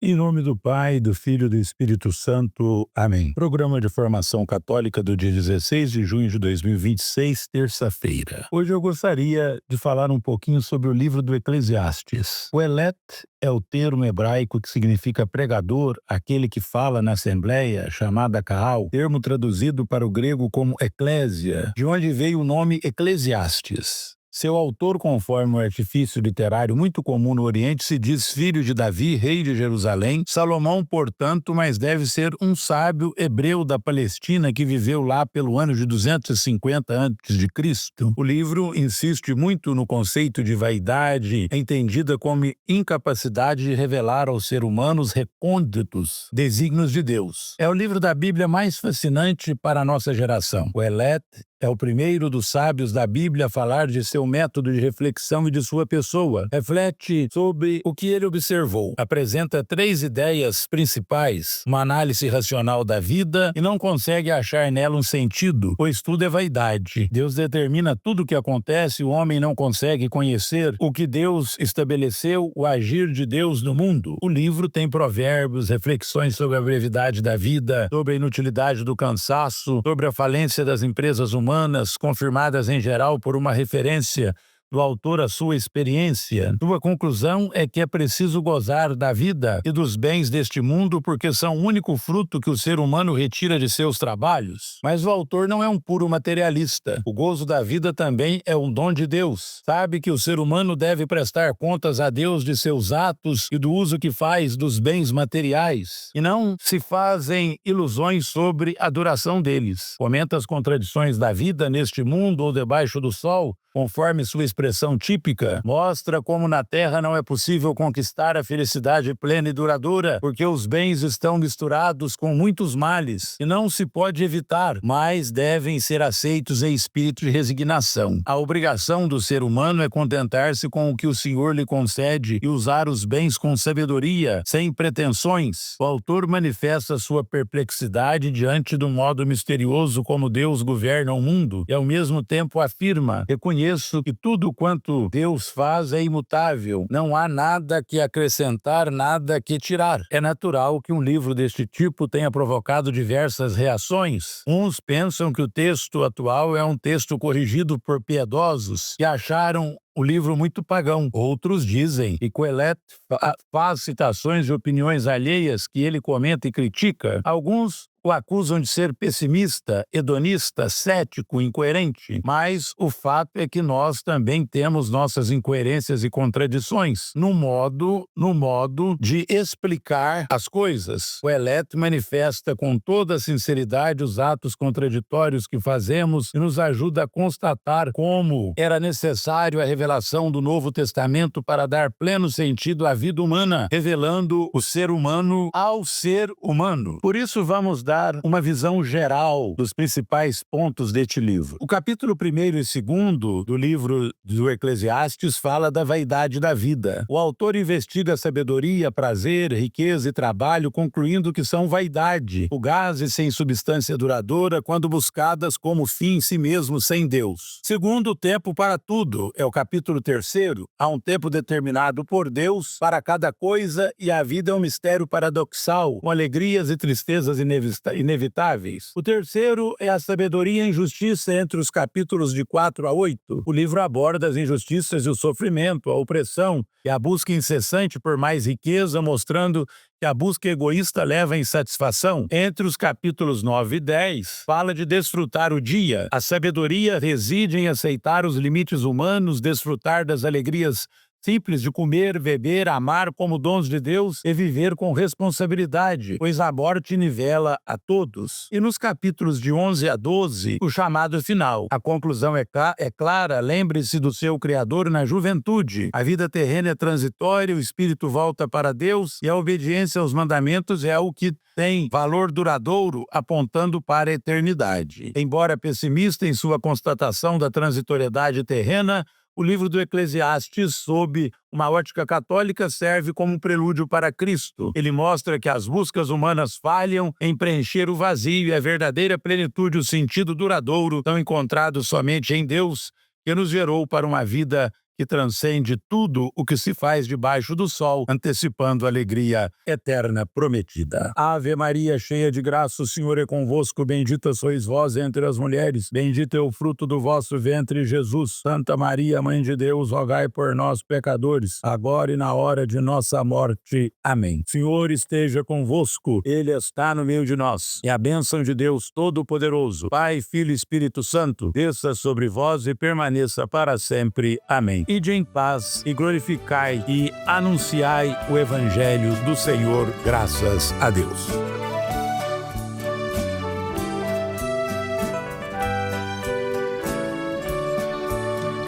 Em nome do Pai, do Filho e do Espírito Santo. Amém. Programa de Formação Católica do dia 16 de junho de 2026, terça-feira. Hoje eu gostaria de falar um pouquinho sobre o livro do Eclesiastes. O Elet é o termo hebraico que significa pregador, aquele que fala na assembleia, chamada Kaal, termo traduzido para o grego como eclésia, de onde veio o nome Eclesiastes. Seu autor, conforme o artifício literário muito comum no Oriente, se diz filho de Davi, rei de Jerusalém. Salomão, portanto, mas deve ser um sábio hebreu da Palestina que viveu lá pelo ano de 250 a.C. O livro insiste muito no conceito de vaidade, entendida como incapacidade de revelar ao ser humano os recônditos desígnios de Deus. É o livro da Bíblia mais fascinante para a nossa geração. O Elet é o primeiro dos sábios da Bíblia a falar de seu método de reflexão e de sua pessoa. Reflete sobre o que ele observou. Apresenta 3 ideias principais, uma análise racional da vida e não consegue achar nela um sentido, pois tudo é vaidade. Deus determina tudo o que acontece, o homem não consegue conhecer o que Deus estabeleceu, o agir de Deus no mundo. O livro tem provérbios, reflexões sobre a brevidade da vida, sobre a inutilidade do cansaço, sobre a falência das empresas humanas, confirmadas em geral por uma referência do autor à sua experiência. Sua conclusão é que é preciso gozar da vida e dos bens deste mundo porque são o único fruto que o ser humano retira de seus trabalhos. Mas o autor não é um puro materialista. O gozo da vida também é um dom de Deus. Sabe que o ser humano deve prestar contas a Deus de seus atos e do uso que faz dos bens materiais, e não se fazem ilusões sobre a duração deles. Comenta as contradições da vida neste mundo ou debaixo do sol, conforme sua expressão típica, mostra como na Terra não é possível conquistar a felicidade plena e duradoura, porque os bens estão misturados com muitos males e não se pode evitar, mas devem ser aceitos em espírito de resignação. A obrigação do ser humano é contentar-se com o que o Senhor lhe concede e usar os bens com sabedoria, sem pretensões. O autor manifesta sua perplexidade diante do modo misterioso como Deus governa o mundo e ao mesmo tempo afirma: reconheço que tudo quanto Deus faz é imutável. Não há nada que acrescentar, nada que tirar. É natural que um livro deste tipo tenha provocado diversas reações. Uns pensam que o texto atual é um texto corrigido por piedosos que acharam o livro muito pagão. Outros dizem que Coelet faz citações de opiniões alheias que ele comenta e critica. Alguns o acusam de ser pessimista, hedonista, cético, incoerente. Mas o fato é que nós também temos nossas incoerências e contradições no modo de explicar as coisas. O Elet manifesta com toda a sinceridade os atos contraditórios que fazemos e nos ajuda a constatar como era necessário a revelação do Novo Testamento para dar pleno sentido à vida humana, revelando o ser humano ao ser humano. Por isso vamos dar uma visão geral dos principais pontos deste livro. O capítulo 1º e 2º do livro do Eclesiastes fala da vaidade da vida. O autor investiga sabedoria, prazer, riqueza e trabalho, concluindo que são vaidade, fugazes sem substância duradoura, quando buscadas como fim em si mesmo sem Deus. Segundo, o tempo para tudo. É o capítulo 3º. Há um tempo determinado por Deus para cada coisa e a vida é um mistério paradoxal, com alegrias e tristezas inevitáveis. O terceiro é a sabedoria e a injustiça entre os capítulos de 4 a 8. O livro aborda as injustiças e o sofrimento, a opressão e a busca incessante por mais riqueza, mostrando que a busca egoísta leva à insatisfação. Entre os capítulos 9 e 10, fala de desfrutar o dia. A sabedoria reside em aceitar os limites humanos, desfrutar das alegrias simples de comer, beber, amar como dons de Deus e viver com responsabilidade, pois a morte nivela a todos. E nos capítulos de 11 a 12, o chamado final. A conclusão é clara: lembre-se do seu Criador na juventude. A vida terrena é transitória, o espírito volta para Deus e a obediência aos mandamentos é o que tem valor duradouro, apontando para a eternidade. Embora pessimista em sua constatação da transitoriedade terrena, o livro do Eclesiastes, sob uma ótica católica, serve como um prelúdio para Cristo. Ele mostra que as buscas humanas falham em preencher o vazio e a verdadeira plenitude, o sentido duradouro, estão encontrados somente em Deus, que nos gerou para uma vida que transcende tudo o que se faz debaixo do sol, antecipando a alegria eterna prometida. Ave Maria, cheia de graça, o Senhor é convosco, bendita sois vós entre as mulheres, bendito é o fruto do vosso ventre, Jesus. Santa Maria, Mãe de Deus, rogai por nós, pecadores, agora e na hora de nossa morte. Amém. O Senhor esteja convosco, Ele está no meio de nós, e a bênção de Deus Todo-Poderoso, Pai, Filho e Espírito Santo, desça sobre vós e permaneça para sempre. Amém. Ide em paz e glorificai e anunciai o Evangelho do Senhor, graças a Deus.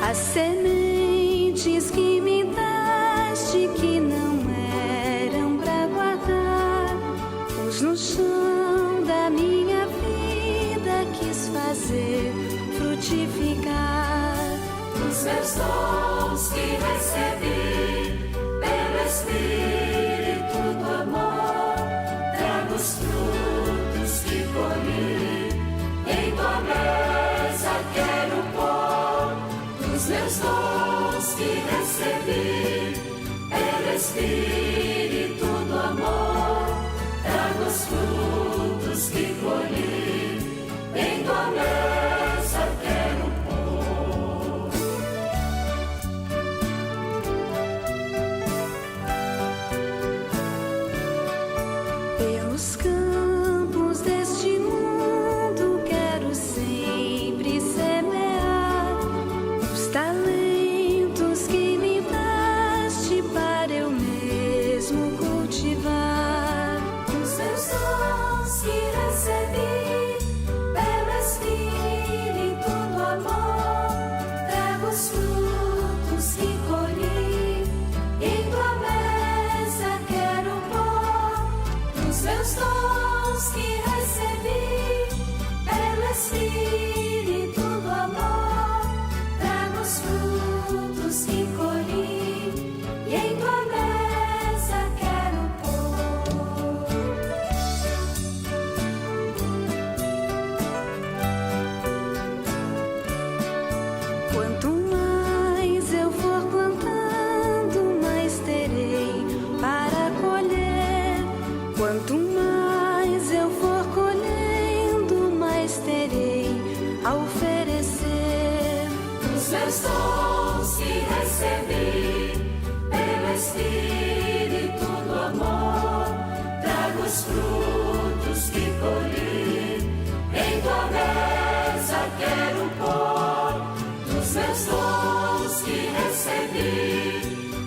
As sementes que me daste que não eram pra guardar, pus no chão da minha vida, quis fazer frutificar. Os meus dons que recebi pelo Espírito do amor, trago os frutos que colhi, em tua mesa quero pôr. Os meus dons que recebi pelo Espírito do amor, trago os frutos que colhi, em tua mesa quero pôr. Pelos campos deste mundo quero sempre semear os talentos que me daste para eu mesmo cultivar. Os meus dons que recebi pelo Espírito do amor, trago os frutos que colhi, em tua mesa quero pôr. Os meus dons que recebi pelo Espírito do amor, trago os frutos que colhi, e em tua mesa quero pôr. Quanto mais eu for plantando, mais terei para colher. Quanto mais eu for colhendo, mais terei a oferecer. Os meus dons que recebi pelo Espírito do amor, trago os frutos que colhi, em tua mesa quero pôr. Os meus dons que recebi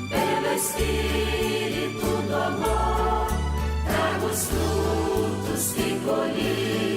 pelo Espírito do amor, trago os frutos que colhi,